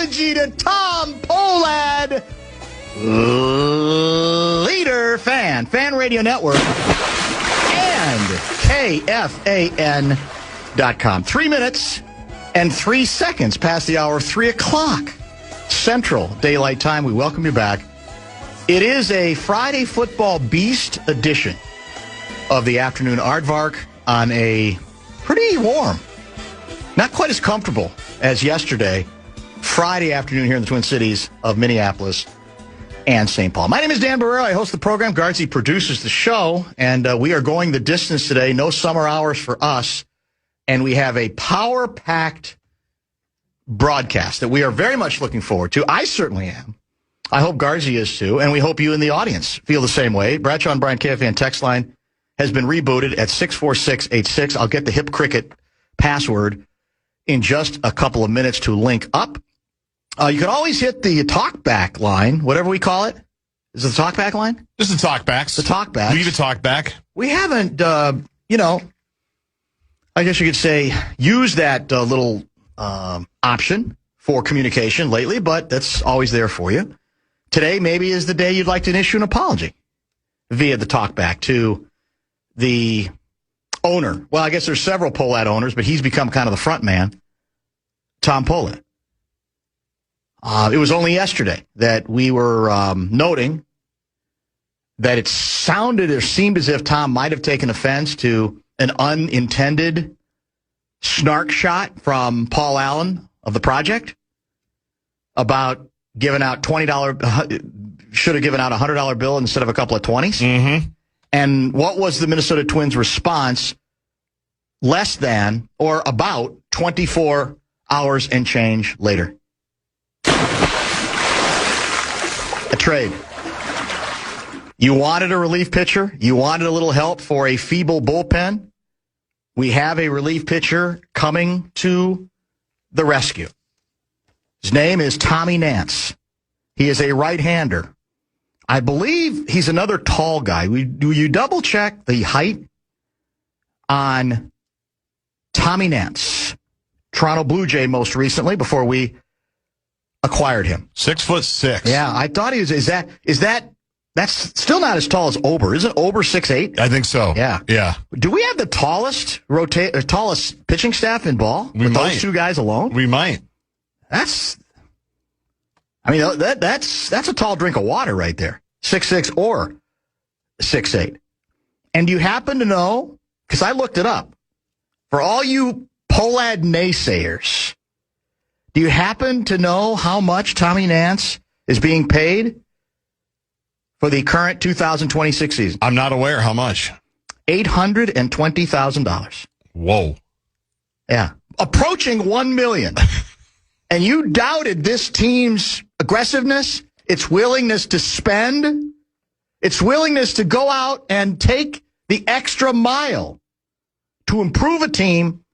apology to Tom Pohlad, leader fan radio network, and KFAN.com. 3 minutes and 3 seconds past the hour of 3 o'clock Central Daylight Time. We welcome you back. It is a Friday Football Beast edition of the afternoon aardvark on a pretty warm, not quite as comfortable as yesterday, Friday afternoon here in the Twin Cities of Minneapolis and St. Paul. My name is Dan Barreiro. I host the program. Guardsy produces the show, and we are going the distance today. No summer hours for us, and we have a power-packed broadcast that we are very much looking forward to. I certainly am. I hope Guardsy is too, and we hope you in the audience feel the same way. Bradshaw and Brian KFAN text line has been rebooted at 64686. I'll get the Hip Cricket password in just a couple of minutes to link up. You can always hit the talkback line, whatever we call it. Is it the talkback line? Just the talkbacks. The talkbacks. Leave a talkback. We haven't, I guess you could say, used that little option for communication lately, but that's always there for you. Today maybe is the day you'd like to issue an apology via the talkback to the owner. Well, I guess there's several Pohlad owners, but he's become kind of the front man, Tom Pohlad. It was only yesterday that we were noting that it sounded or seemed as if Tom might have taken offense to an unintended snark shot from Paul Allen of the Project about giving out should have given out a $100 bill instead of a couple of 20s. Mm-hmm. And what was the Minnesota Twins' response less than or about 24 hours and change later? A trade. You wanted a relief pitcher. You wanted a little help for a feeble bullpen. We have a relief pitcher coming to the rescue. His name is Tommy Nance. He is a right-hander. I believe he's another tall guy. Do you double-check the height on Tommy Nance? Toronto Blue Jay most recently before we acquired him. 6'6". Yeah, I thought he was. That's still not as tall as Ober. Isn't Ober 6'8"? I think so. Yeah. Yeah. Do we have the tallest pitching staff in ball? We with might. Those two guys alone? We might. That's a tall drink of water right there. 6'6" or 6'8". And do you happen to know, because I looked it up, for all you Pohlad naysayers, do you happen to know how much Tommy Nance is being paid for the current 2026 season? I'm not aware. How much? $820,000. Whoa. Yeah. Approaching $1 million. And you doubted this team's aggressiveness, its willingness to spend, its willingness to go out and take the extra mile to improve a team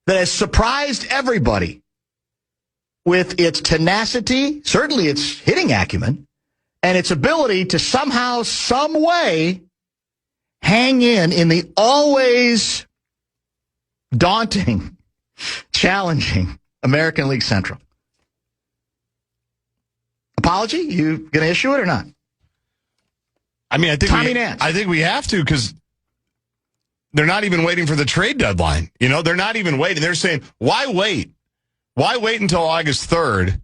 that has surprised everybody with its tenacity, certainly its hitting acumen, and its ability to somehow, some way, hang in the always daunting, challenging American League Central. Apology? You going to issue it or not? I mean, I think Nance. I think we have to, because they're not even waiting for the trade deadline. You know, they're not even waiting. They're saying, why wait? Why wait until August 3rd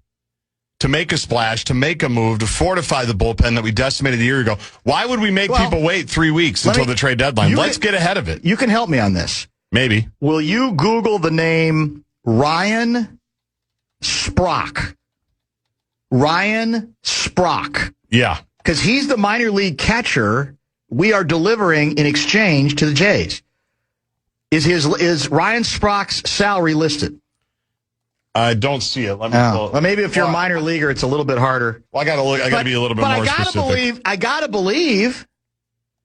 to make a splash, to make a move, to fortify the bullpen that we decimated a year ago? Why would we make people wait 3 weeks until the trade deadline? Let's get ahead of it. You can help me on this. Maybe. Will you Google the name Ryan Sprock? Ryan Sprock. Yeah. Because he's the minor league catcher we are delivering in exchange to the Jays. Is Ryan Sprock's salary listed? I don't see it. Let me well, maybe if you're a minor leaguer, it's a little bit harder. Well, I got to look. I got to be a little bit more specific. I gotta believe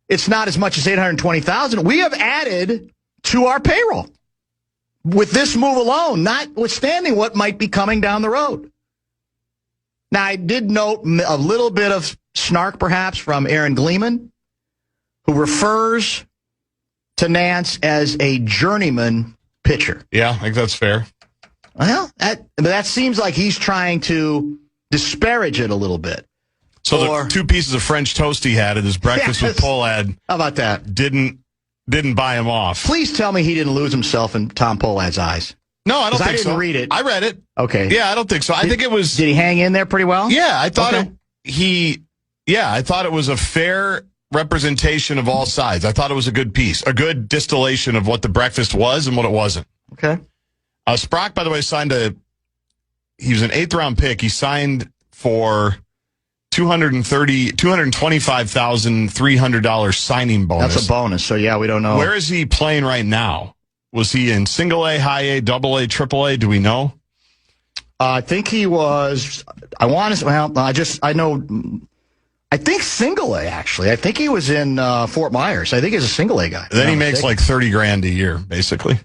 it's not as much as $820,000. We have added to our payroll with this move alone, notwithstanding what might be coming down the road. Now, I did note a little bit of snark, perhaps, from Aaron Gleeman, who refers to Nance as a journeyman pitcher. Yeah, I think that's fair. Well, that seems like he's trying to disparage it a little bit. So the 2 pieces of French toast he had at his breakfast with Pohlad. How about that? Didn't buy him off. Please tell me he didn't lose himself in Tom Pohlad's eyes. No, I don't think so. I didn't read it. I read it. Okay. Yeah, I don't think so. I think it was. Did he hang in there pretty well? Yeah, I thought I thought it was a fair representation of all sides. I thought it was a good piece, a good distillation of what the breakfast was and what it wasn't. Okay. Sprock, by the way, he was an 8th round pick. He signed for $225,300 signing bonus. That's a bonus. So yeah, we don't know. Where is he playing right now? Was he in single A, high A, double A, triple A? Do we know? I think he was. I think single A, actually. I think he was in Fort Myers. I think he's a single A guy. Then he makes like $30,000 a year, basically.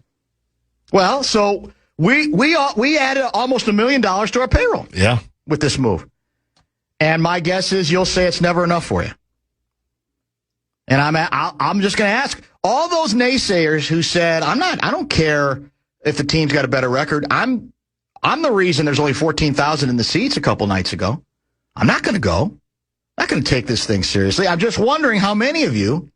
Well, so we added almost $1 million to our payroll. Yeah. With this move. And my guess is you'll say it's never enough for you. And I'm just going to ask all those naysayers who said, I don't care if the team's got a better record. I'm the reason there's only 14,000 in the seats a couple nights ago. I'm not going to go. I'm not going to take this thing seriously. I'm just wondering how many of you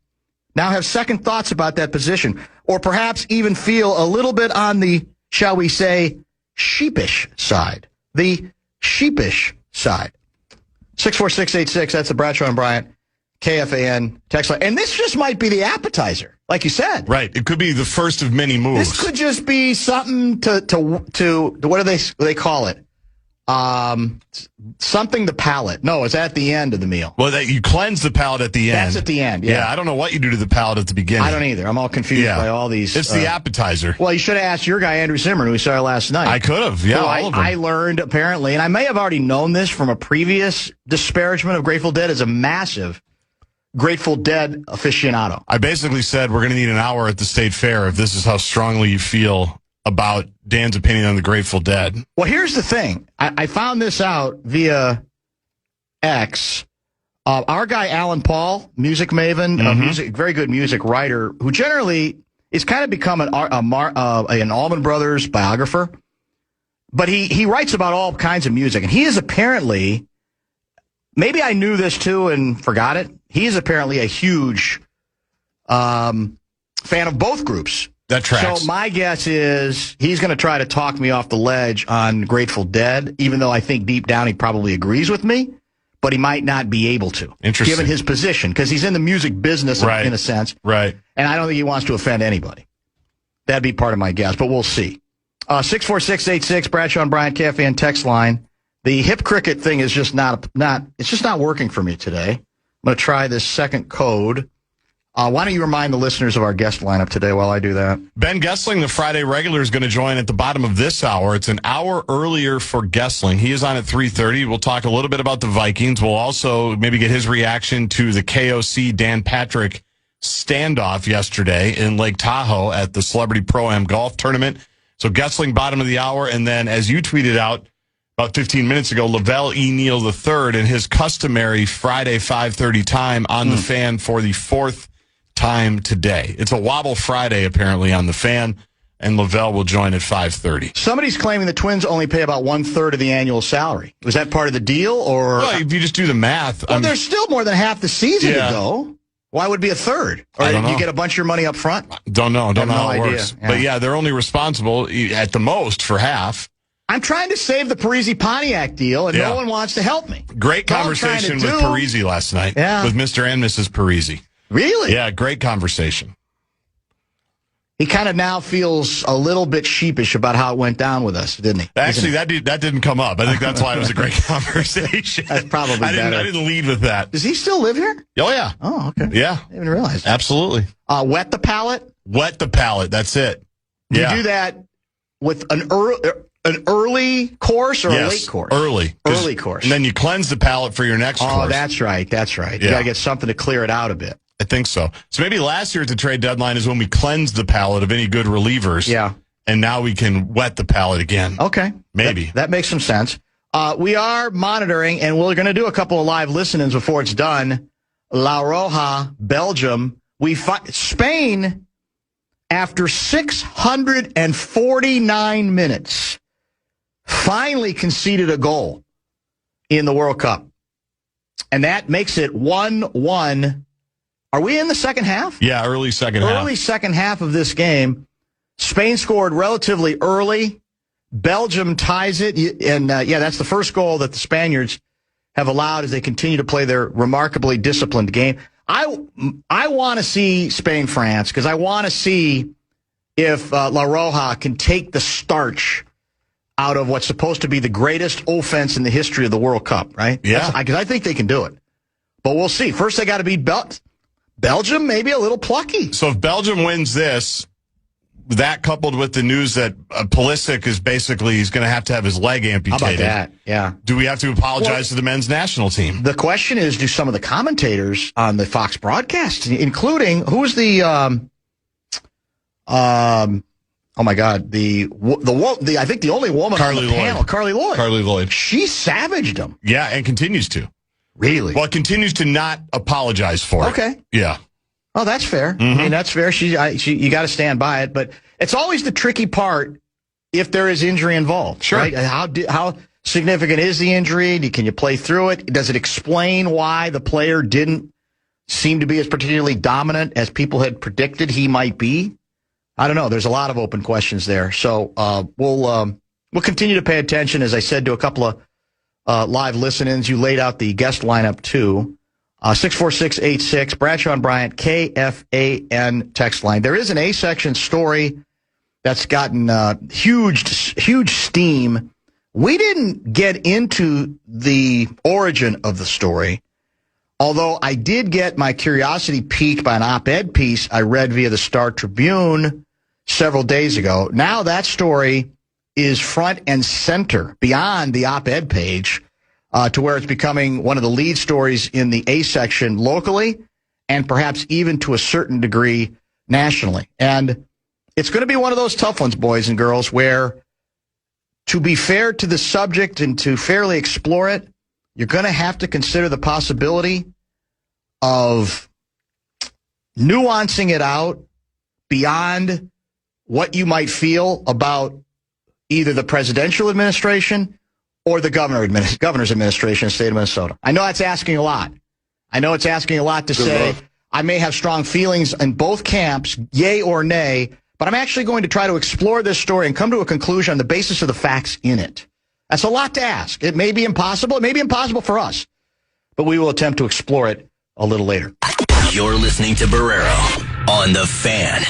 now have second thoughts about that position, or perhaps even feel a little bit on the, shall we say, sheepish side. The sheepish side. 64686, that's the Bradshaw and Bryant KFAN text line. And this just might be the appetizer, like you said. Right. It could be the first of many moves. This could just be something to what do they call it? Something the palate. No, it's at the end of the meal. Well, you cleanse the palate at the end. That's at the end, yeah. I don't know what you do to the palate at the beginning. I don't either. I'm all confused by all these. It's the appetizer. Well, you should have asked your guy, Andrew Zimmerman, who we saw last night. I could have, yeah, all of them. I learned, apparently, and I may have already known this from a previous disparagement of Grateful Dead, as a massive Grateful Dead aficionado. I basically said we're going to need an hour at the State Fair if this is how strongly you feel about Dan's opinion on the Grateful Dead. Well, here's the thing. I found this out via X. Our guy, Alan Paul, music maven, very good music writer, who generally is kind of become an Allman Brothers biographer. But he writes about all kinds of music. And he is apparently, maybe I knew this too and forgot it, he is apparently a huge fan of both groups. That tracks. So my guess is he's going to try to talk me off the ledge on Grateful Dead, even though I think deep down he probably agrees with me, but he might not be able to, given his position, because he's in the music business in a sense. Right. And I don't think he wants to offend anybody. That'd be part of my guess, but we'll see. 64686, Bradshaw and Bryant, KFAN text line. The hip cricket thing is just not working for me today. I'm going to try this second code. Why don't you remind the listeners of our guest lineup today while I do that? Ben Goessling, the Friday regular, is going to join at the bottom of this hour. It's an hour earlier for Goessling. He is on at 3:30. We'll talk a little bit about the Vikings. We'll also maybe get his reaction to the KOC Dan Patrick standoff yesterday in Lake Tahoe at the Celebrity Pro-Am Golf Tournament. So Goessling, bottom of the hour. And then, as you tweeted out about 15 minutes ago, Lavelle E. Neal III in his customary Friday 5:30 time on the Fan for the fourth time today. It's a Wobble Friday, apparently, on the Fan, and Lavelle will join at 5:30. Somebody's claiming the Twins only pay about 1/3 of the annual salary. Was that part of the deal, or? Well, if you just do the math. Well, there's still more than half the season to go. Why would it be a third? Or I don't know. You get a bunch of your money up front? Don't know. Don't know how it idea. works. Yeah. But, yeah, they're only responsible at the most for half. I'm trying to save the Parisi Pontiac deal, and no one wants to help me. Great conversation with Parisi last night. Yeah. With Mr. and Mrs. Parisi. Really? Yeah, great conversation. He kind of now feels a little bit sheepish about how it went down with us, didn't he? Actually, that didn't come up. I think that's why it was a great conversation. That's probably better. I didn't lead with that. Does he still live here? Oh, yeah. Oh, okay. Yeah. I didn't even realize that. Absolutely. Wet the palate? Wet the palate. That's it. You do that with an early course or a late course? Early. Early course. And then you cleanse the palate for your next course. Oh, that's right. That's right. Yeah. You got to get something to clear it out a bit. I think so. So maybe last year at the trade deadline is when we cleansed the palate of any good relievers. Yeah. And now we can wet the palate again. Okay. Maybe. That makes some sense. We are monitoring, and we're going to do a couple of live listen-ins before it's done. La Roja, Belgium. Spain, after 649 minutes, finally conceded a goal in the World Cup. And that makes it 1-1. Are we in the second half? Yeah, early second half. Early second half of this game. Spain scored relatively early. Belgium ties it. And, that's the first goal that the Spaniards have allowed as they continue to play their remarkably disciplined game. I want to see Spain-France because I want to see if La Roja can take the starch out of what's supposed to be the greatest offense in the history of the World Cup, right? Yeah. Because I think they can do it. But we'll see. First, they got to beat Belgium, maybe a little plucky. So if Belgium wins this, that coupled with the news that Pulisic is basically, he's going to have his leg amputated. How about that? Yeah. Do we have to apologize to the men's national team? The question is, do some of the commentators on the Fox broadcast, including, who's the, oh my God, I think the only woman on the panel, Carly Lloyd. Carly Lloyd. She savaged him. Yeah, and continues to. Really? Well, continues to not apologize for it. Okay. Yeah. Oh, that's fair. Mm-hmm. I mean, that's fair. You got to stand by it, but it's always the tricky part if there is injury involved. Sure. Right? How significant is the injury? Can you play through it? Does it explain why the player didn't seem to be as particularly dominant as people had predicted he might be? I don't know. There's a lot of open questions there. So we'll continue to pay attention, as I said, to a couple of live listen-ins. You laid out the guest lineup, too. 64686, Bradshaw and Bryant, KFAN text line. There is an A-section story that's gotten huge steam. We didn't get into the origin of the story, although I did get my curiosity piqued by an op-ed piece I read via the Star Tribune several days ago. Now that story is front and center beyond the op-ed page to where it's becoming one of the lead stories in the A section locally and perhaps even to a certain degree nationally. And it's going to be one of those tough ones, boys and girls, where to be fair to the subject and to fairly explore it, you're going to have to consider the possibility of nuancing it out beyond what you might feel about either the presidential administration or the governor's administration in the state of Minnesota. I know that's asking a lot. I know it's asking a lot to say I may have strong feelings in both camps, yay or nay, but I'm actually going to try to explore this story and come to a conclusion on the basis of the facts in it. That's a lot to ask. It may be impossible. It may be impossible for us, but we will attempt to explore it a little later. You're listening to Barreiro on The Fan.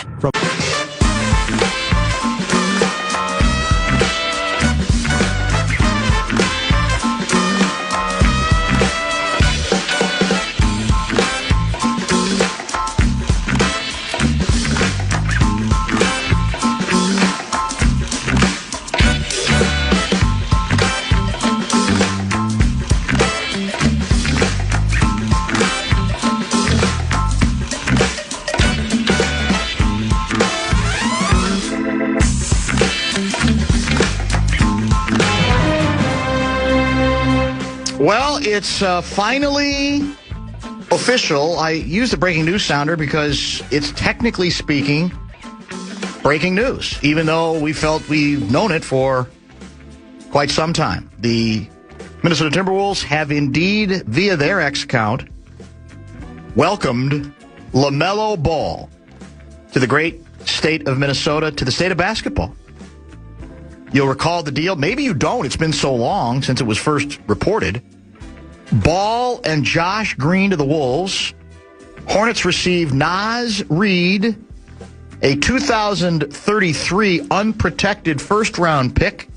Well, it's finally official. I use the breaking news sounder because it's technically speaking breaking news, even though we felt we've known it for quite some time. The Minnesota Timberwolves have indeed, via their X account, welcomed LaMelo Ball to the great state of Minnesota, to the state of basketball. You'll recall the deal. Maybe you don't. It's been so long since it was first reported. Ball and Josh Green to the Wolves. Hornets receive Naz Reid, a 2033 unprotected first-round pick,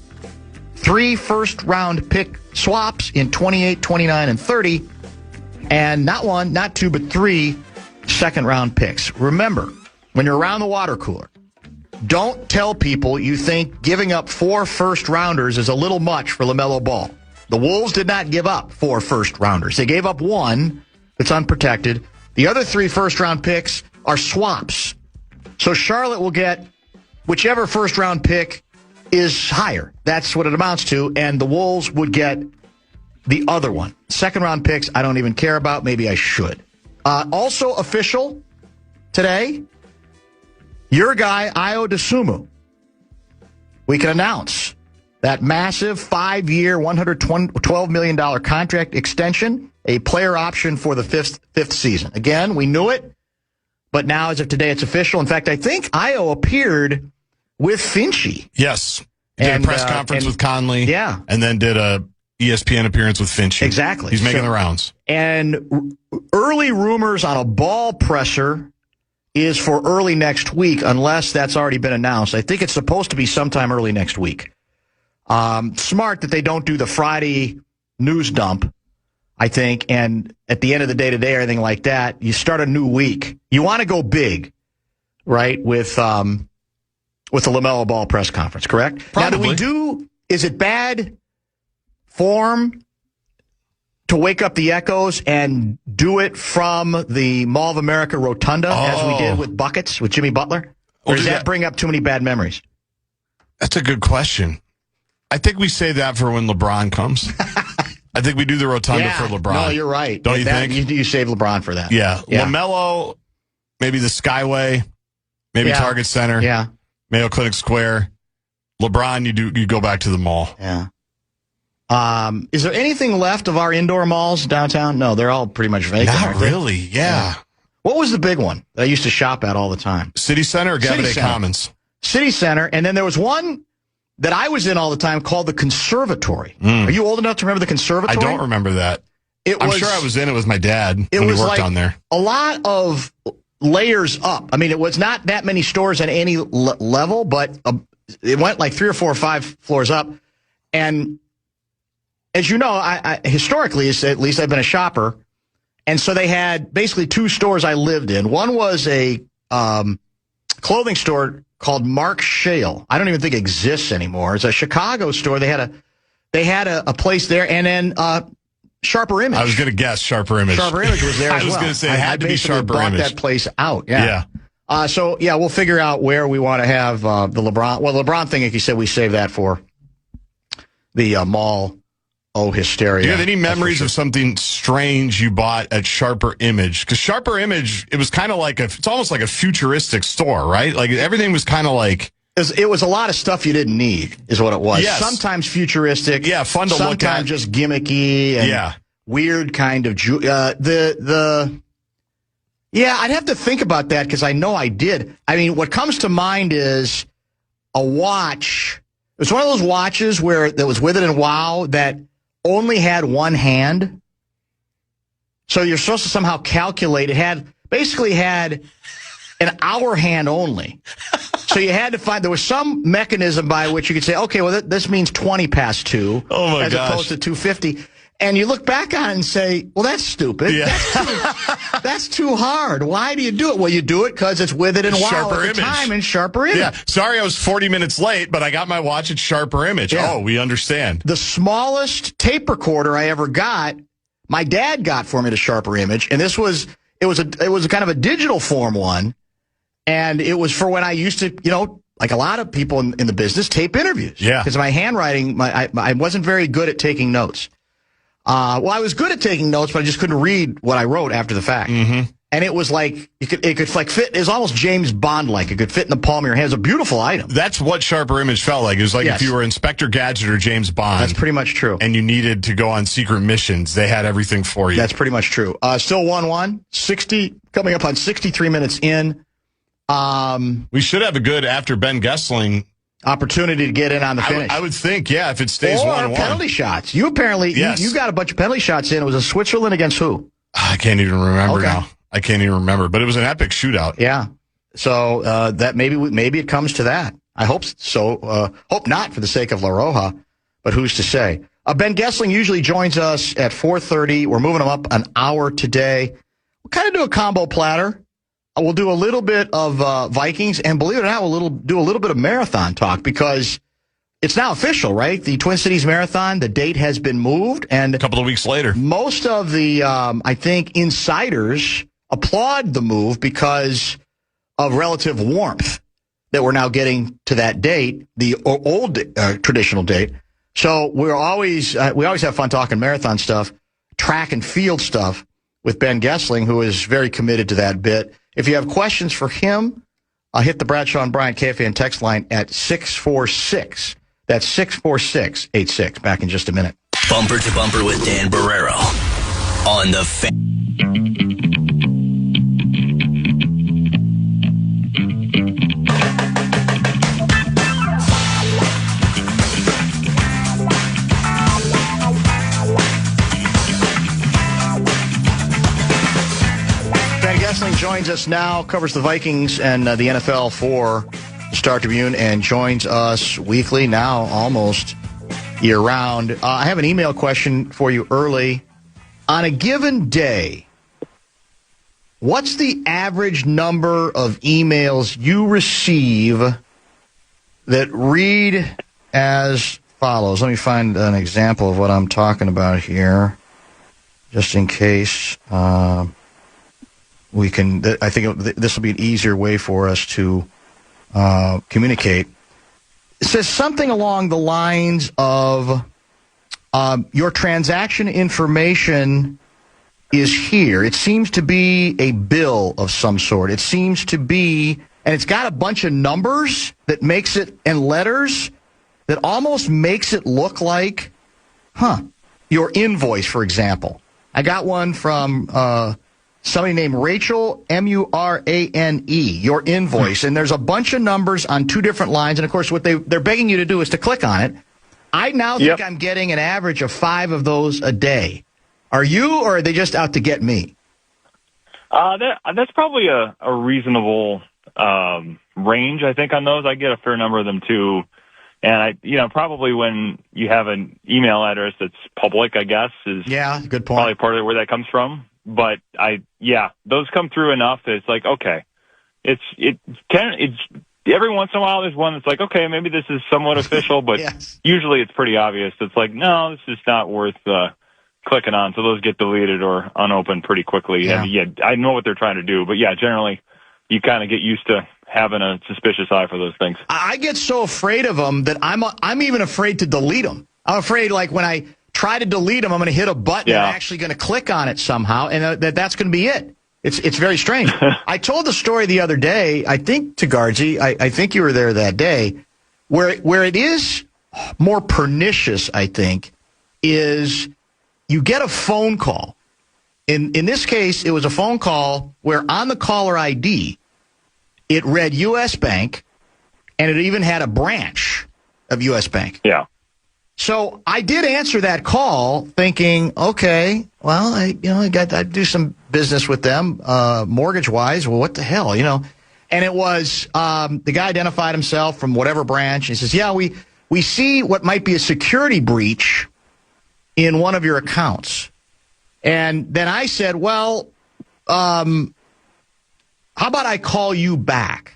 3 first-round pick swaps in 28, 29, and 30, and not 1, not 2, but 3 second-round picks. Remember, when you're around the water cooler, don't tell people you think giving up 4 first-rounders is a little much for LaMelo Ball. The Wolves did not give up 4 first-rounders. They gave up 1 that's unprotected. The other 3 first-round picks are swaps. So Charlotte will get whichever first-round pick is higher. That's what it amounts to. And the Wolves would get the other one. Second-round picks, I don't even care about. Maybe I should. Also official today, your guy, Ayo Dosunmu. We can announce That massive 5-year, $112 million contract extension, a player option for the fifth season. Again, we knew it, but now as of today, it's official. In fact, I think Io appeared with Finchie. Yes. Did a press conference with Conley. Yeah. And then did a ESPN appearance with Finchie. Exactly. He's making the rounds. And early rumors on a ball presser is for early next week, unless that's already been announced. I think it's supposed to be sometime early next week. Smart that they don't do the Friday news dump, I think, and at the end of the day-to-day or anything like that, you start a new week. You want to go big, right, with the LaMelo Ball press conference, correct? Probably. Now, is it bad form to wake up the echoes and do it from the Mall of America Rotunda, as we did with Buckets, with Jimmy Butler? Or does that bring up too many bad memories? That's a good question. I think we say that for when LeBron comes. I think we do the Rotunda for LeBron. No, you're right. Don't you think? You save LeBron for that. Yeah. LaMelo, maybe the Skyway, maybe Target Center, Mayo Clinic Square. LeBron, you go back to the mall. Yeah. Is there anything left of our indoor malls downtown? No, they're all pretty much vacant. Not really, yeah. What was the big one that I used to shop at all the time? City Center or Gavaday Commons? City Center, and then there was one that I was in all the time called the Conservatory. Are you old enough to remember the Conservatory? I don't remember that. I'm sure I was in it with my dad when we worked on there. A lot of layers up. I mean, it was not that many stores at any level, but it went like 3 or 4 or 5 floors up. And as you know, I historically, at least I've been a shopper, and so they had basically 2 stores I lived in. One was a clothing store called Mark Shale. I don't even think it exists anymore. It's a Chicago store. They had a place there, and then Sharper Image. I was going to guess Sharper Image. Sharper Image was there as well. I was going to say it had to be Sharper Image. I that place out. Yeah. So we'll figure out where we want to have the LeBron. Well, the LeBron thing, like you said, we save that for the mall. Oh, hysteria. Do you have any memories of something strange you bought at Sharper Image? Because Sharper Image, it was kind of like it's almost like a futuristic store, right? Like everything was kind of like. It was a lot of stuff you didn't need, is what it was. Yes. Sometimes futuristic. Yeah, fun to look at. Sometimes just gimmicky and weird kind of. I'd have to think about that because I know I did. I mean, what comes to mind is a watch. It was one of those watches that was with it in WoW that only had one hand. So you're supposed to somehow calculate. It basically had an hour hand only. So you had to find, there was some mechanism by which you could say, okay, well, this means 20 past 2 as opposed to 2:50. And you look back on it and say, well, that's stupid. Yeah. That's too hard. Why do you do it? Well, you do it because it's with it in Sharper Image. Time in Sharper Image. Yeah. Sorry I was 40 minutes late, but I got my watch at Sharper Image. Yeah. Oh, we understand. The smallest tape recorder I ever got, my dad got for me to Sharper Image, and it was kind of a digital form one, and it was for when I used to, like a lot of people in the business, tape interviews. Yeah. Because my handwriting, I wasn't very good at taking notes. Well, I was good at taking notes, but I just couldn't read what I wrote after the fact. Mm-hmm. And it was like, it could like fit, it was almost James Bond-like. It could fit in the palm of your hand. It was a beautiful item. That's what Sharper Image felt like. It was like if you were Inspector Gadget or James Bond. That's pretty much true. And you needed to go on secret missions. They had everything for you. That's pretty much true. Still 1-1, coming up on 63 minutes in. We should have a good, after Ben Goessling, opportunity to get in on the finish. I would think, if it stays 1-1. Or penalty shots. You apparently, you got a bunch of penalty shots in. It was a Switzerland against who? I can't even remember now. I can't even remember. But it was an epic shootout. Yeah. So that maybe it comes to that. I hope so. Hope not for the sake of La Roja, but who's to say? Ben Goessling usually joins us at 4:30. We're moving him up an hour today. We'll kind of do a combo platter. We'll do a little bit of Vikings, and believe it or not, we'll do a little bit of marathon talk because it's now official, right? The Twin Cities Marathon, the date has been moved. And a couple of weeks later. Most of the, I think, insiders applaud the move because of relative warmth that we're now getting to that date, the old traditional date. So we always have fun talking marathon stuff, track and field stuff with Ben Goessling, who is very committed to that bit. If you have questions for him, hit the Bradshaw and Bryant KFAN text line at 646. That's 64686. Back in just a minute. Bumper to Bumper with Dan Barreiro on the Fan. Goessling joins us now, covers the Vikings and the NFL for the Star Tribune, and joins us weekly now, almost year-round. I have an email question for you early. On a given day, what's the average number of emails you receive that read as follows? Let me find an example of what I'm talking about here, just in case. We can. I think this will be an easier way for us to communicate. It says something along the lines of your transaction information is here. It seems to be a bill of some sort. It seems to be, and it's got a bunch of numbers that makes it, and letters that almost makes it look like, your invoice, for example. I got one from somebody named Rachel, Murane, your invoice. And there's a bunch of numbers on two different lines. And, of course, what they're begging you to do is to click on it. I now think I'm getting an average of 5 of those a day. Are you, or are they just out to get me? That's probably a reasonable range, I think, on those. I get a fair number of them, too. And, probably when you have an email address that's public, I guess, is good point. Probably part of where that comes from. But those come through enough that it's like, okay, it's every once in a while there's one that's like, okay, maybe this is somewhat official, but usually it's pretty obvious. It's like, no, this is not worth clicking on. So those get deleted or unopened pretty quickly. Yeah. And I know what they're trying to do, but generally you kind of get used to having a suspicious eye for those things. I get so afraid of them that I'm even afraid to delete them. I'm afraid, like, when I try to delete them, I'm going to hit a button and I'm actually going to click on it somehow, and that's going to be it. It's very strange. I told the story the other day, I think, to Guardsy, I think you were there that day, where it is more pernicious, I think, is you get a phone call. In this case, it was a phone call where on the caller ID, it read U.S. Bank, and it even had a branch of U.S. Bank. Yeah. So I did answer that call thinking, okay, well, I do some business with them, mortgage-wise. Well, what the hell, And it was, the guy identified himself from whatever branch. He says, we see what might be a security breach in one of your accounts. And then I said, well, how about I call you back?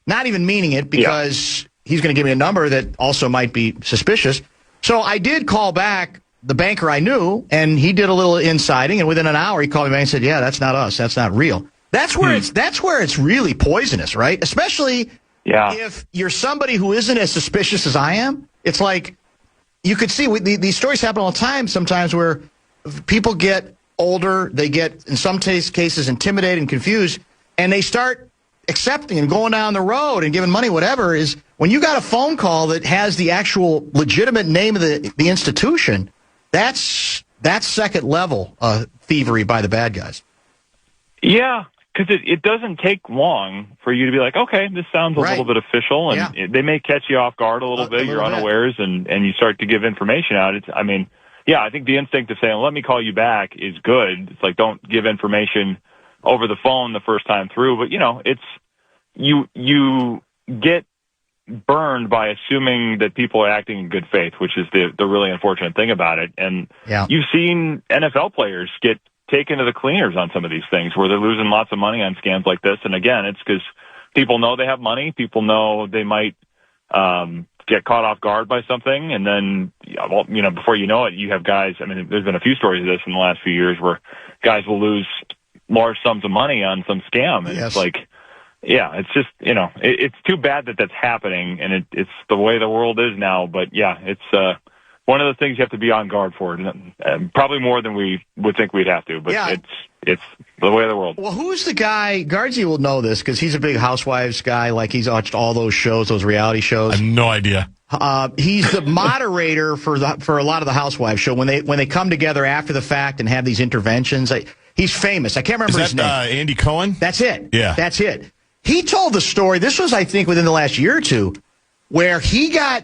Not even meaning it, because he's going to give me a number that also might be suspicious. So I did call back the banker I knew, and he did a little inciting, and within an hour he called me back and said, yeah, that's not us. That's not real. That's where it's really poisonous, right? Especially if you're somebody who isn't as suspicious as I am. It's like you could see these stories happen all the time sometimes where people get older, they get, in some cases, intimidated and confused, and they start accepting and going down the road and giving money, whatever, is when you got a phone call that has the actual legitimate name of the institution, that's second level thievery by the bad guys. Yeah, because it doesn't take long for you to be like, okay, this sounds a little bit official, and they may catch you off guard a little bit. You're unawares, and you start to give information out. I think the instinct of saying, let me call you back is good. It's like, don't give information over the phone the first time through, but it's you get burned by assuming that people are acting in good faith, which is the really unfortunate thing about it. And you've seen NFL players get taken to the cleaners on some of these things where they're losing lots of money on scams like this. And again, it's because people know they have money, people know they might get caught off guard by something, and then before you know it, you have guys. I mean, there's been a few stories of this in the last few years where guys will lose large sums of money on some scam. And it's like, it's just, it's too bad that that's happening, and it's the way the world is now. But it's one of the things you have to be on guard for, probably more than we would think we'd have to. But it's the way of the world. Well, who's the guy? Guardsy will know this because he's a big Housewives guy. Like, he's watched all those shows, those reality shows. I have no idea. He's the moderator for a lot of the Housewives show when they come together after the fact and have these interventions. He's famous. I can't remember his name. Andy Cohen? That's it. Yeah. That's it. He told the story. This was, I think, within the last year or two, where he got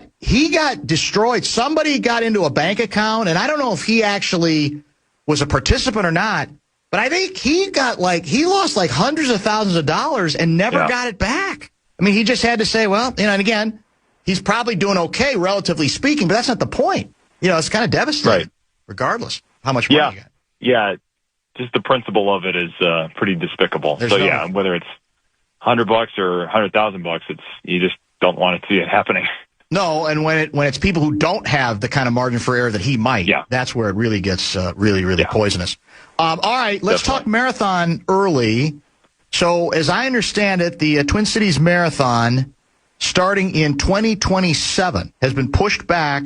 destroyed. Somebody got into a bank account, and I don't know if he actually was a participant or not, but I think he lost like hundreds of thousands of dollars and never got it back. I mean, he just had to say, well, and again, he's probably doing okay, relatively speaking, but that's not the point. It's kind of devastating, regardless how much money you got. Yeah, just the principle of it is pretty despicable. Whether it's $100 or $100,000, you just don't want to see it happening. No, and when it's people who don't have the kind of margin for error that he might, that's where it really gets really poisonous. All right, let's talk marathon early. So, as I understand it, the Twin Cities Marathon, starting in 2027, has been pushed back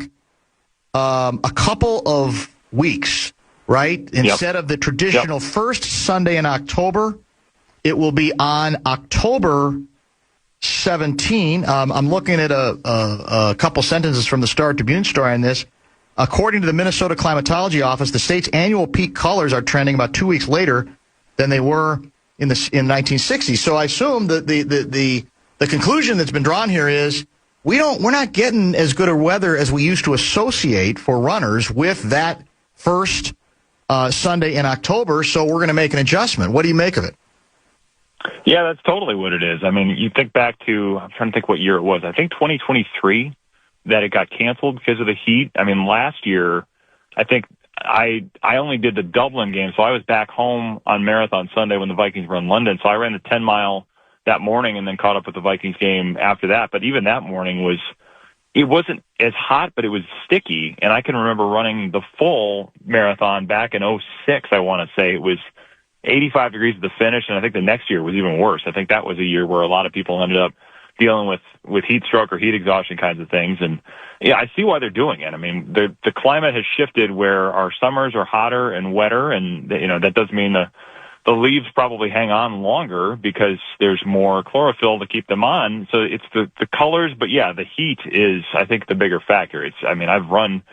a couple of weeks, right? Instead of the traditional first Sunday in October, it will be on October 17. I'm looking at a couple sentences from the Star Tribune story on this. According to the Minnesota Climatology Office, the state's annual peak colors are trending about 2 weeks later than they were in 1960s. So I assume that the conclusion that's been drawn here is we're not getting as good a weather as we used to associate for runners with that first Sunday in October. So we're going to make an adjustment. What do you make of it? Yeah, that's totally what it is. I mean, you think back to, I'm trying to think what year it was. I think 2023 that it got canceled because of the heat. I mean, last year, I think I only did the Dublin game, so I was back home on Marathon Sunday when the Vikings were in London. So I ran the 10-mile that morning and then caught up with the Vikings game after that. But even that morning it wasn't as hot, but it was sticky. And I can remember running the full marathon back in 2006, I want to say. It was 85 degrees at the finish, and I think the next year was even worse. I think that was a year where a lot of people ended up dealing with heat stroke or heat exhaustion kinds of things. And yeah, I see why they're doing it. I mean, the climate has shifted where our summers are hotter and wetter, and that does mean the leaves probably hang on longer because there's more chlorophyll to keep them on. So it's the colors, but yeah, the heat is, I think, the bigger factor. I've run,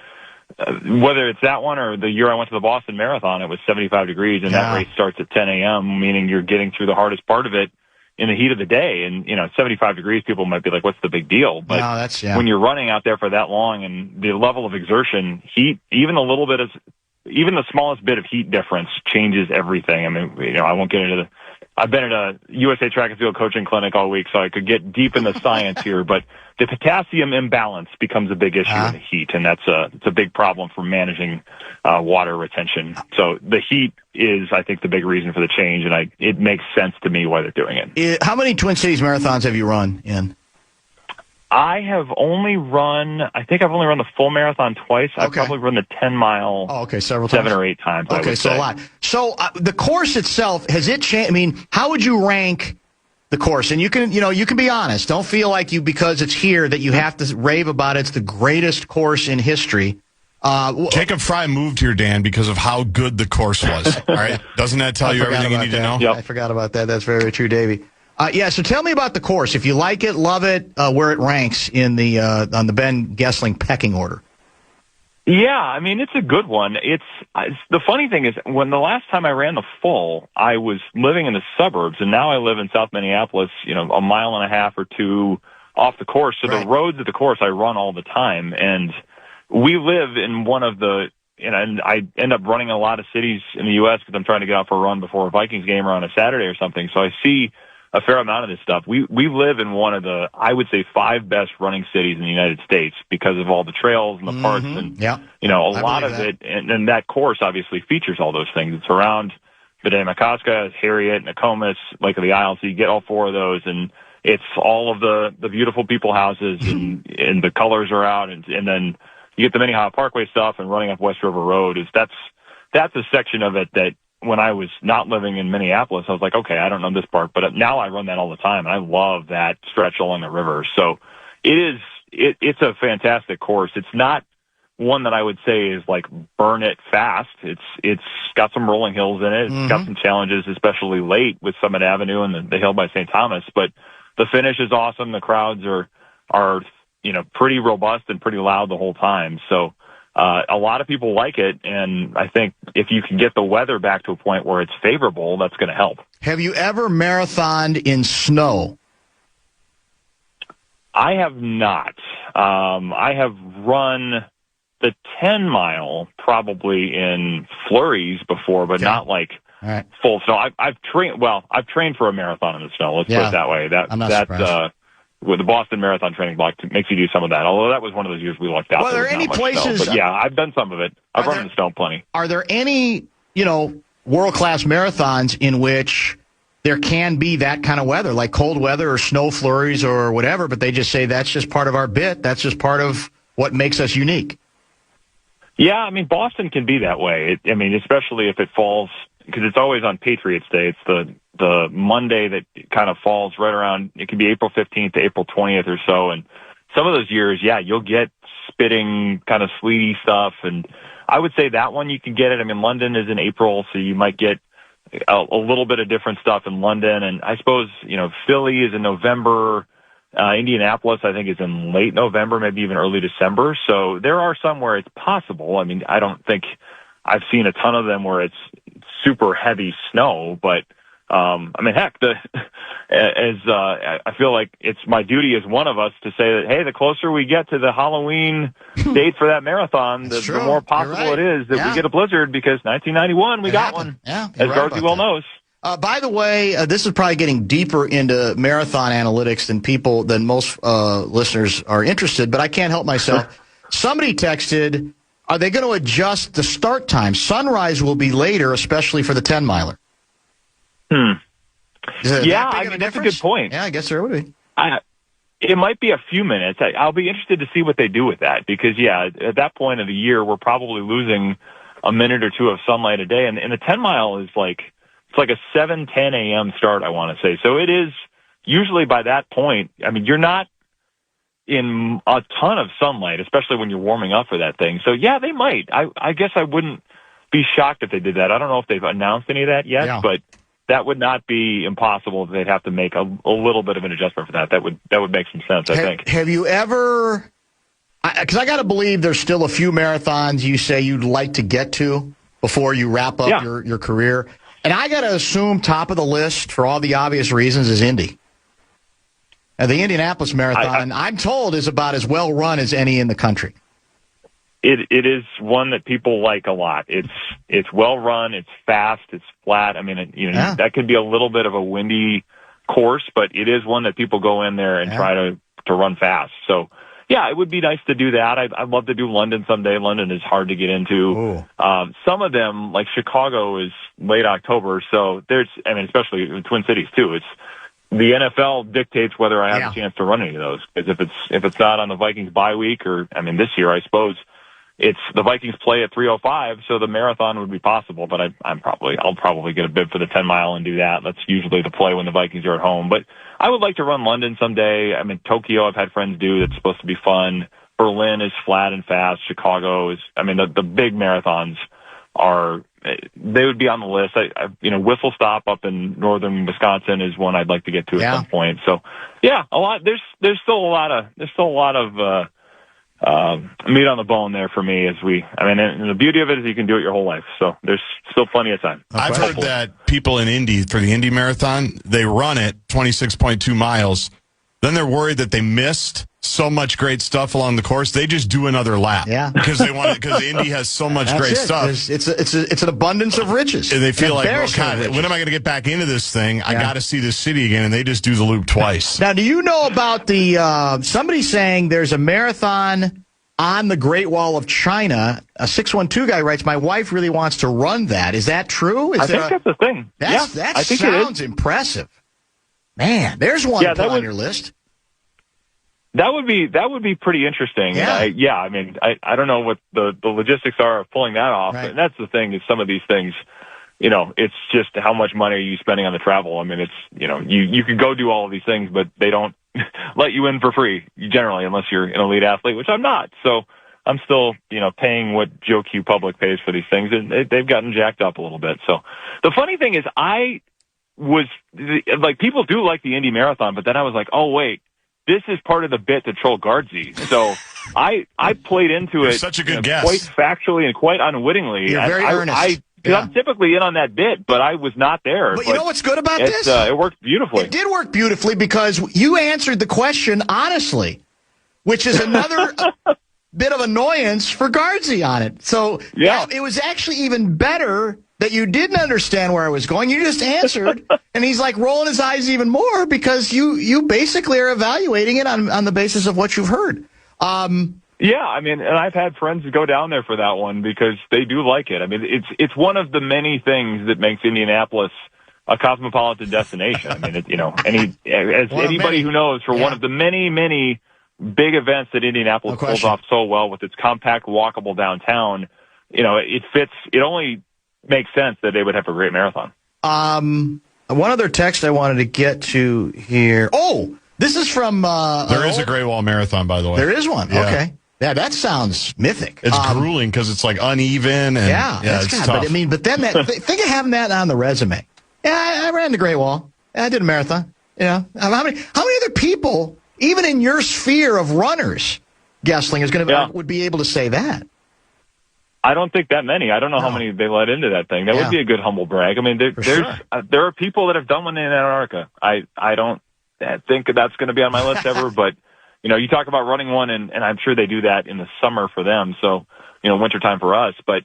whether it's that one or the year I went to the Boston Marathon, it was 75 degrees, and that race starts at 10 a.m., meaning you're getting through the hardest part of it in the heat of the day. And, 75 degrees, people might be like, what's the big deal? But when you're running out there for that long and the level of exertion, heat, even the smallest bit of heat difference changes everything. I mean, I won't get into I've been at a USA Track and Field coaching clinic all week, so I could get deep in the science here, but the potassium imbalance becomes a big issue in the heat, and it's a big problem for managing water retention. So the heat is, I think, the big reason for the change, and it makes sense to me why they're doing it. How many Twin Cities marathons have you run in? I have only run the full marathon twice. Okay. I've probably run the 10-mile several times. 7 or 8 times. Okay, so a lot. So the course itself, has it changed? I mean, how would you rank the course? And you can be honest. Don't feel like because it's here that you have to rave about it. It's the greatest course in history. Jacob Fry moved here, Dan, because of how good the course was. All right? Doesn't that tell you everything you need to know? Yep. I forgot about that. That's very, very true, Davey. So tell me about the course. If you like it, love it, where it ranks in on the Ben Goessling pecking order. Yeah, I mean, it's a good one. It's the funny thing is, when the last time I ran the full, I was living in the suburbs, and now I live in South Minneapolis, a mile and a half or two off the course. So the roads of the course I run all the time, and we live in one of the. And I end up running a lot of cities in the U.S. because I'm trying to get out for a run before a Vikings game or on a Saturday or something. So I see a fair amount of this stuff. We live in one of the, I would say, 5 best running cities in the United States because of all the trails and the parks and, a lot of it. And that course obviously features all those things. It's around B'dai-Makaska, Harriet, Nokomis, Lake of the Isles. So you get all 4 of those, and it's all of the beautiful people houses and the colors are out. And then you get the Minnehaha Parkway stuff and running up West River Road. That's a section of it that, when I was not living in Minneapolis, I was like, okay, I don't know this part, but now I run that all the time, and I love that stretch along the river. So it's a fantastic course. It's not one that I would say is like burn it fast. It's got some rolling hills in it. It's got some challenges, especially late with Summit Avenue and the hill by St. Thomas, but the finish is awesome. The crowds are pretty robust and pretty loud the whole time. So a lot of people like it, and I think if you can get the weather back to a point where it's favorable, that's going to help. Have you ever marathoned in snow? I have not. I have run the 10-mile probably in flurries before, but not like full snow. I've trained for a marathon in the snow. Let's put it that way. With the Boston Marathon training block makes you do some of that. Although that was one of those years we lucked out. Well, are there any places? Snow, but yeah, I've done some of it. I've run in the snow plenty. Are there any, world-class marathons in which there can be that kind of weather, like cold weather or snow flurries or whatever, but they just say that's just part of our bit. That's just part of what makes us unique. Yeah, I mean, Boston can be that way. Especially if it falls, because it's always on Patriots Day. It's the Monday that kind of falls right around, it can be April 15th to April 20th or so. And some of those years, you'll get spitting, kind of sleety stuff. And I would say that one you can get it. I mean, London is in April, so you might get a little bit of different stuff in London. And I suppose, Philly is in November. Indianapolis, I think, is in late November, maybe even early December. So there are some where it's possible. I mean, I don't think I've seen a ton of them where it's super heavy snow, but heck, I feel like it's my duty as one of us to say that, hey, the closer we get to the Halloween date for that marathon, the more possible it is that we get a blizzard, because 1991 we got one, as Darcy well knows. By the way, this is probably getting deeper into marathon analytics than most listeners are interested, but I can't help myself. Somebody texted, are they going to adjust the start time? Sunrise will be later, especially for the 10-miler. That's a good point. Yeah, I guess there would be. It might be a few minutes. I'll be interested to see what they do with that, because, at that point of the year, we're probably losing a minute or two of sunlight a day, and the 10-mile is it's like a 7:10 a.m. start, I want to say. So it is usually by that point, you're not in a ton of sunlight, especially when you're warming up for that thing. So, they might. I guess I wouldn't be shocked if they did that. I don't know if they've announced any of that yet, but that would not be impossible if they'd have to make a little bit of an adjustment for that. That would make some sense, I think. Have you ever, because I got to believe there's still a few marathons you say you'd like to get to before you wrap up your career. And I got to assume top of the list, for all the obvious reasons, is Indy. The Indianapolis Marathon, I'm told, is about as well run as any in the country. It is one that people like a lot. It's well run, it's fast, it's flat. That could be a little bit of a windy course, but it is one that people go in there and try to run fast. So, it would be nice to do that. I'd love to do London someday. London is hard to get into. Some of them, like Chicago, is late October, so especially in Twin Cities too. It's the NFL dictates whether I have a chance to run any of those. Because if it's not on the Vikings bye week, or this year, I suppose it's the Vikings play at 3:05, so the marathon would be possible. But I'll probably get a bid for the 10-mile and do that. That's usually the play when the Vikings are at home. But I would like to run London someday. Tokyo, I've had friends do. That's supposed to be fun. Berlin is flat and fast. Chicago is. The big marathons they would be on the list. Whistle Stop up in northern Wisconsin is one I'd like to get to at some point. So, a lot. There's still a lot of meat on the bone there for me. And the beauty of it is you can do it your whole life. So there's still plenty of time. I've heard that people in Indy, for the Indy Marathon, they run it 26.2 miles. Then they're worried that they missed so much great stuff along the course. They just do another lap. Because Indy has so much great stuff. It's an abundance of riches. And they feel like, God, when am I going to get back into this thing? I got to see this city again. And they just do the loop twice. Now, do you know about somebody saying there's a marathon on the Great Wall of China? A 612 guy writes, my wife really wants to run that. Is that true? I think that's the thing. That sounds impressive. Man, there's one to put on your list. That would be pretty interesting. Yeah. I don't know what the logistics are of pulling that off. Right. And that's the thing, is some of these things, it's just how much money are you spending on the travel? You could go do all of these things, but they don't let you in for free generally, unless you're an elite athlete, which I'm not. So I'm still, paying what Joe Q Public pays for these things, and they've gotten jacked up a little bit. So the funny thing is, people do like the Indy Marathon, but then I was like, oh wait, this is part of the bit to troll Guardsy. So I played into it such a good guess. Quite factually and quite unwittingly. You're very earnest. I'm typically in on that bit, but I was not there. But you know what's good about this? It worked beautifully. It did work beautifully because you answered the question honestly, which is another bit of annoyance for Guardsy on it. So it was actually even better that you didn't understand where I was going. You just answered, and he's like rolling his eyes even more because you basically are evaluating it on the basis of what you've heard. Yeah, I mean, and I've had friends go down there for that one because they do like it. I mean, it's one of the many things that makes Indianapolis a cosmopolitan destination. I mean, anybody who knows, for one of the many, many big events that Indianapolis pulls off so well with its compact, walkable downtown, it fits. It only makes sense that they would have a great marathon. One other text I wanted to get to here. Oh, this is from... there is a Great Wall Marathon, by the way. There is one. Yeah. Okay. Yeah, that sounds mythic. It's grueling because it's like uneven. And, it's tough. But then think of having that on the resume. Yeah, I ran the Great Wall. I did a marathon. How many other people, even in your sphere of runners, Goessling would be able to say that? I don't think that many. I don't know how many they let into that thing. That would be a good humble brag. I mean, there are people that have done one in Antarctica. I don't think that's going to be on my list ever, but you talk about running one, and I'm sure they do that in the summer for them. So, wintertime for us. But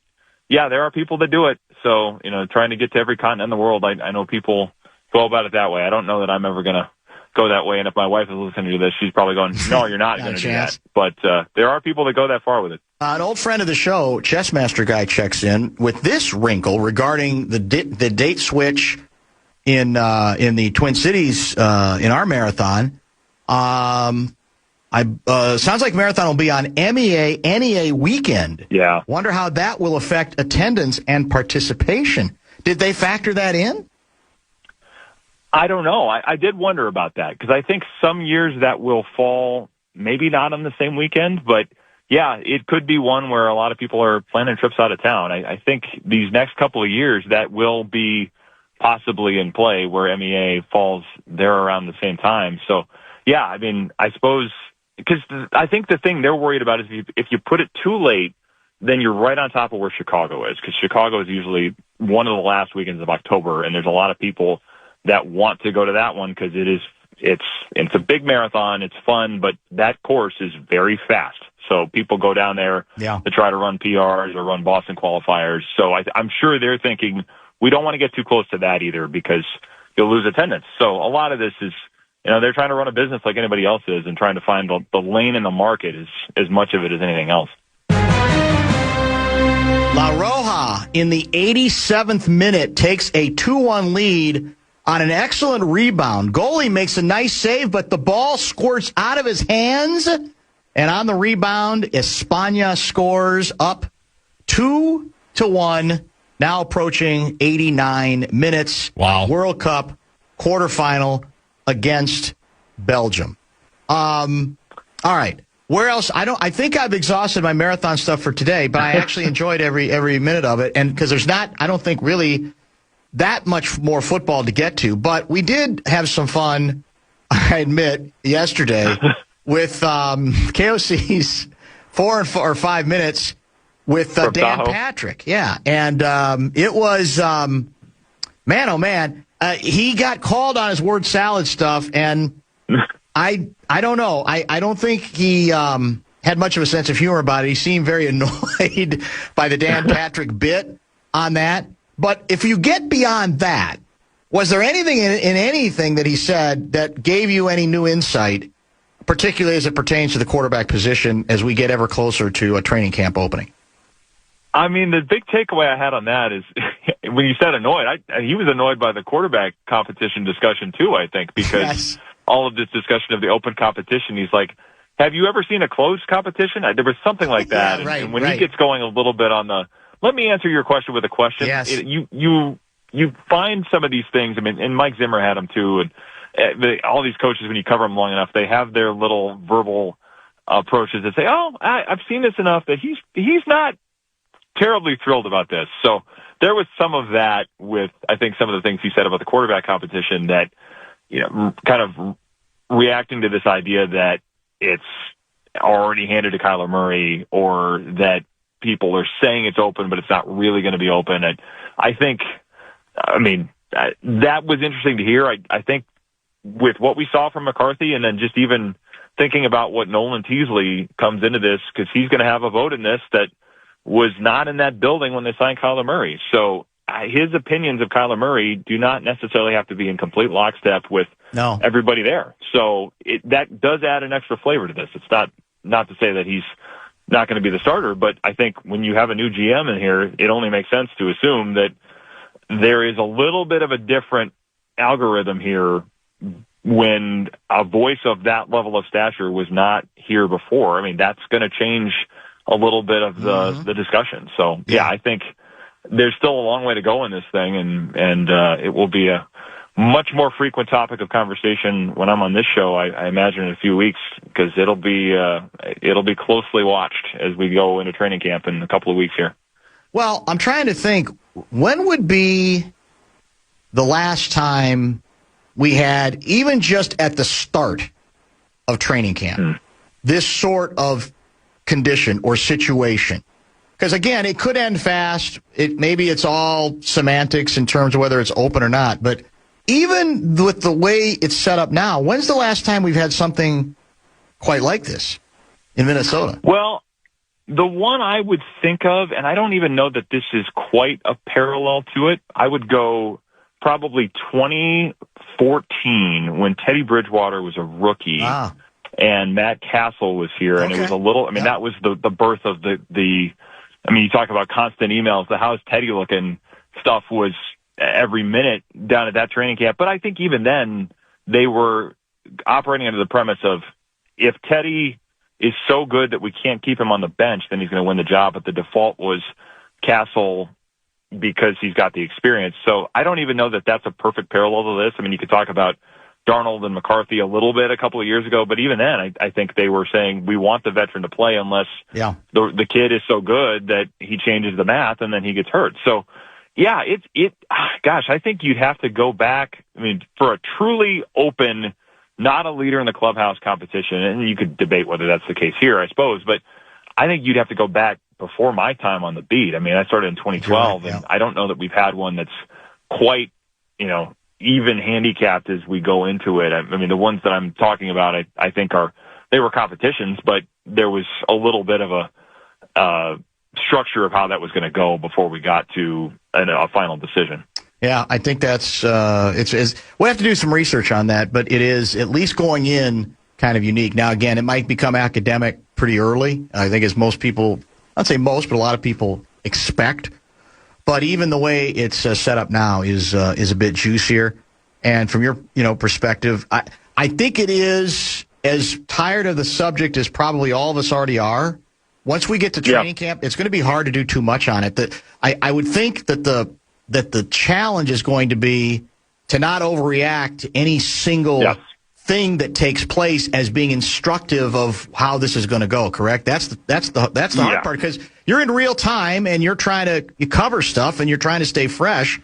yeah, there are people that do it. So, trying to get to every continent in the world, I know people go about it that way. I don't know that I'm ever going to go that way. And if my wife is listening to this, she's probably going, no, you're not going to do that. But there are people that go that far with it. An old friend of the show, Chessmaster Guy, checks in with this wrinkle regarding the date switch in the Twin Cities in our marathon. Sounds like marathon will be on NEA weekend. Yeah. Wonder how that will affect attendance and participation. Did they factor that in? I don't know. I did wonder about that because I think some years that will fall maybe not on the same weekend, but yeah, it could be one where a lot of people are planning trips out of town. I think these next couple of years that will be possibly in play where MEA falls there around the same time. So yeah, I mean, I suppose because I think the thing they're worried about is if you put it too late, then you're right on top of where Chicago is, because Chicago is usually one of the last weekends of October, and there's a lot of people that want to go to that one because it's a big marathon, it's fun, but that course is very fast. So people go down there to try to run PRs or run Boston qualifiers. So I'm sure they're thinking we don't want to get too close to that either because you'll lose attendance. So a lot of this is, they're trying to run a business like anybody else is and trying to find the lane in the market as much of it as anything else. La Roja, in the 87th minute, takes a 2-1 lead on an excellent rebound. Goalie makes a nice save, but the ball squirts out of his hands. And on the rebound, España scores up 2-1, now approaching 89 minutes. Wow. World Cup quarterfinal against Belgium. All right. Where else? I think I've exhausted my marathon stuff for today, but I actually enjoyed every minute of it. And because there's not, I don't think really that much more football to get to, but we did have some fun, I admit, yesterday with KOC's 4 or 5 minutes with Dan Patrick. Yeah. And it was, man, oh man, he got called on his word salad stuff, and I don't know. I don't think he had much of a sense of humor about it. He seemed very annoyed by the Dan Patrick bit on that. But if you get beyond that, was there anything in anything that he said that gave you any new insight, particularly as it pertains to the quarterback position as we get ever closer to a training camp opening? I mean, the big takeaway I had on that is when you said annoyed, he was annoyed by the quarterback competition discussion too, I think, because all of this discussion of the open competition, he's like, have you ever seen a closed competition? There was something like that. Yeah, and when he gets going a little bit on the, let me answer your question with a question. Yes. You find some of these things. I mean, and Mike Zimmer had them too. And all these coaches, when you cover them long enough, they have their little verbal approaches that say, "Oh, I've seen this enough that he's not terribly thrilled about this." So there was some of that with, I think, some of the things he said about the quarterback competition that kind of reacting to this idea that it's already handed to Kyler Murray or that people are saying it's open, but it's not really going to be open. And I think, that was interesting to hear. I think with what we saw from McCarthy, and then just even thinking about what Nolan Teasley comes into this, because he's going to have a vote in this that was not in that building when they signed Kyler Murray. So his opinions of Kyler Murray do not necessarily have to be in complete lockstep with everybody there. So that does add an extra flavor to this. It's not to say that he's not going to be the starter, but I think when you have a new GM in here, it only makes sense to assume that there is a little bit of a different algorithm here when a voice of that level of stature was not here before. I mean, that's going to change a little bit of the discussion. So, I think there's still a long way to go in this thing, and it will be a much more frequent topic of conversation when I'm on this show, I imagine, in a few weeks, because it'll be closely watched as we go into training camp in a couple of weeks here. Well, I'm trying to think, when would be the last time we had, even just at the start of training camp, this sort of condition or situation? Because, again, it could end fast. Maybe it's all semantics in terms of whether it's open or not. But even with the way it's set up now, when's the last time we've had something quite like this in Minnesota? Well, the one I would think of, and I don't even know that this is quite a parallel to it, I would go probably 2014 when Teddy Bridgewater was a rookie. And Matt Castle was here, and it was a little, that was the birth of you talk about constant emails, the how's Teddy looking stuff was every minute down at that training camp. But I think even then they were operating under the premise of if Teddy is so good that we can't keep him on the bench, then he's going to win the job. But the default was Castle because he's got the experience. So I don't even know that that's a perfect parallel to this. I mean, you could talk about Darnold and McCarthy a little bit a couple of years ago, but even then, I think they were saying we want the veteran to play unless the kid is so good that he changes the math and then he gets hurt. So, I think you'd have to go back. I mean, for a truly open, not a leader in the clubhouse competition, and you could debate whether that's the case here, I suppose, but I think you'd have to go back before my time on the beat. I mean, I started in 2012, and I don't know that we've had one that's quite, even handicapped as we go into it. I mean, the ones that I'm talking about, I think they were competitions, but there was a little bit of a structure of how that was going to go before we got to a final decision. Yeah, I think that's we'll have to do some research on that, but it is at least going in kind of unique. Now, again, it might become academic pretty early. I think as most people, I'd say most, but a lot of people expect. But even the way it's set up now is a bit juicier. And from your perspective, I think it is as tired of the subject as probably all of us already are. Once we get to training camp, it's going to be hard to do too much on it. I would think that the challenge is going to be to not overreact to any single thing that takes place as being instructive of how this is going to go. Correct? That's the hard part, because you're in real time and you're trying to cover stuff and you're trying to stay fresh,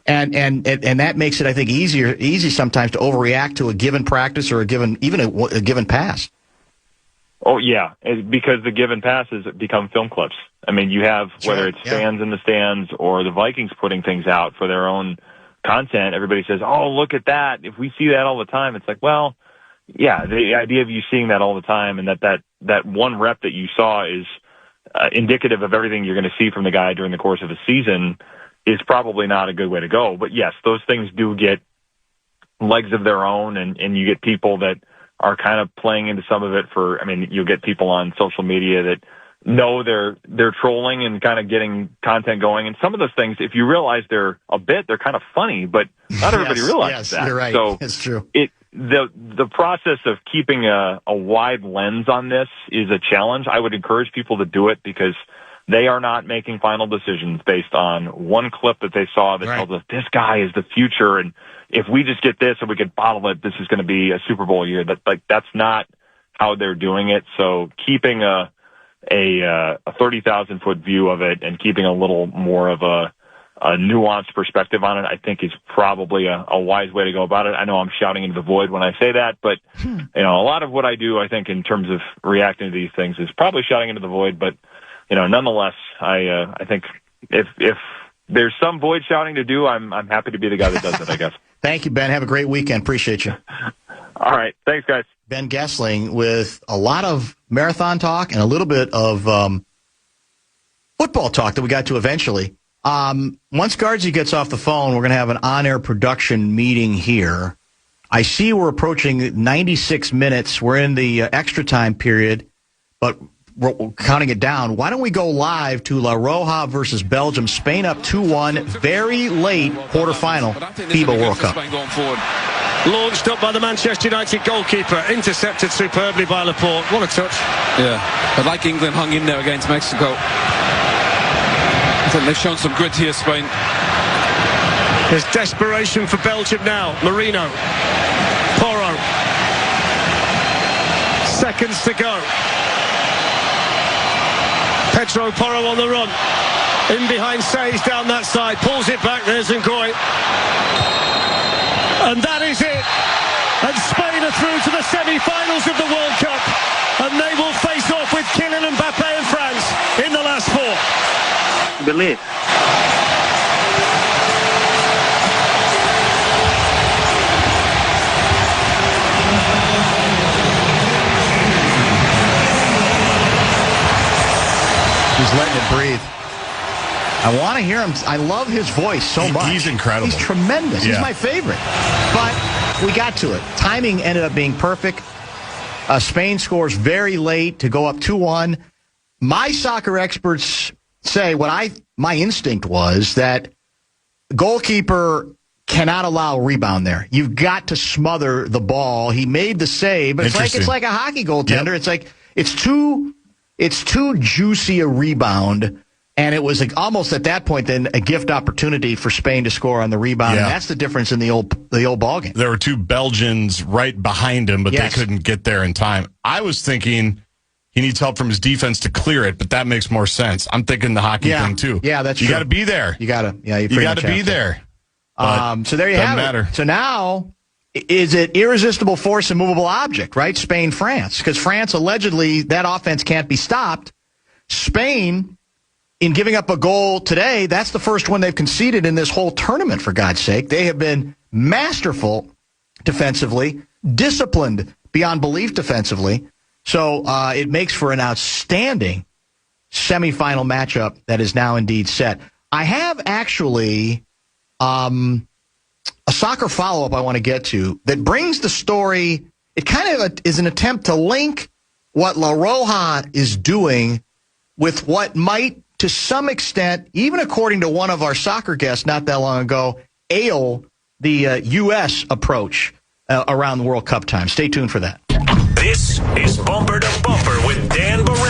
and that makes it, I think, easy sometimes to overreact to a given practice or a given pass. Oh yeah, because the given passes become film clips. I mean, you have whether it's fans in the stands or the Vikings putting things out for their own content. Everybody says, "Oh, look at that!" If we see that all the time, it's like, well, yeah, the idea of you seeing that all the time and that one rep that you saw is indicative of everything you're going to see from the guy during the course of a season is probably not a good way to go. But yes, those things do get legs of their own, and you get people that are kind of playing into some of it you'll get people on social media that know they're trolling and kind of getting content going. And some of those things, if you realize they're kind of funny, but not everybody realizes that. You're right. So it's true. The process of keeping a wide lens on this is a challenge. I would encourage people to do it because they are not making final decisions based on one clip that they saw that tells us this guy is the future, and if we just get this and we can bottle it, this is going to be a Super Bowl year. That's not how they're doing it. So keeping a 30,000 foot view of it and keeping a little more of nuanced perspective on it, I think is probably a wise way to go about it. I know I'm shouting into the void when I say that, but a lot of what I do, I think, in terms of reacting to these things, is probably shouting into the void. But nonetheless, I think if there's some void shouting to do, I'm happy to be the guy that does it, I guess. Thank you, Ben. Have a great weekend. Appreciate you. All right. Thanks, guys. Ben Goessling with a lot of marathon talk and a little bit of football talk that we got to eventually. Once Guardsy gets off the phone, we're going to have an on-air production meeting here. I see we're approaching 96 minutes. We're in the extra time period, but we're counting it down. Why don't we go live to La Roja versus Belgium? Spain up 2-1, very late quarterfinal FIBA World Cup. Launched up by the Manchester United goalkeeper, intercepted superbly by Laporte. What a touch. Yeah, but like England hung in there against Mexico. I think they've shown some grit here, Spain. There's desperation for Belgium now. Marino. Porro. Seconds to go. Pedro Porro on the run. In behind Says down that side. Pulls it back. There's Ngoy. And that is it. And Spain are through to the semi-finals of the World Cup. And they will face off with Kylian Mbappe and France in the last four. Believe. He's letting it breathe. I want to hear him. I love his voice so much. He's incredible. He's tremendous. Yeah. He's my favorite. But we got to it. Timing ended up being perfect. Spain scores very late to go up 2-1. My soccer experts say my instinct was that goalkeeper cannot allow a rebound there. You've got to smother the ball. He made the save, but it's like a hockey goaltender. Yep. It's like it's too juicy a rebound. And it was almost at that point then a gift opportunity for Spain to score on the rebound. Yeah. And that's the difference in the old ballgame. There were two Belgians right behind him, but they couldn't get there in time. I was thinking he needs help from his defense to clear it, but that makes more sense. I'm thinking the hockey thing too. Yeah, that's true. You got to be there. You got to be there. So there you have it. So now, is it irresistible force, immovable object, right? Spain, France. Because France, allegedly, that offense can't be stopped. Spain, in giving up a goal today, that's the first one they've conceded in this whole tournament, for God's sake. They have been masterful defensively, disciplined beyond belief defensively. So it makes for an outstanding semifinal matchup that is now indeed set. I have actually a soccer follow-up I want to get to that brings the story. It kind of is an attempt to link what La Roja is doing with what might, to some extent, even according to one of our soccer guests not that long ago, ail the U.S. approach around the World Cup time. Stay tuned for that. This is Bumper to Bumper with Dan Barreiro.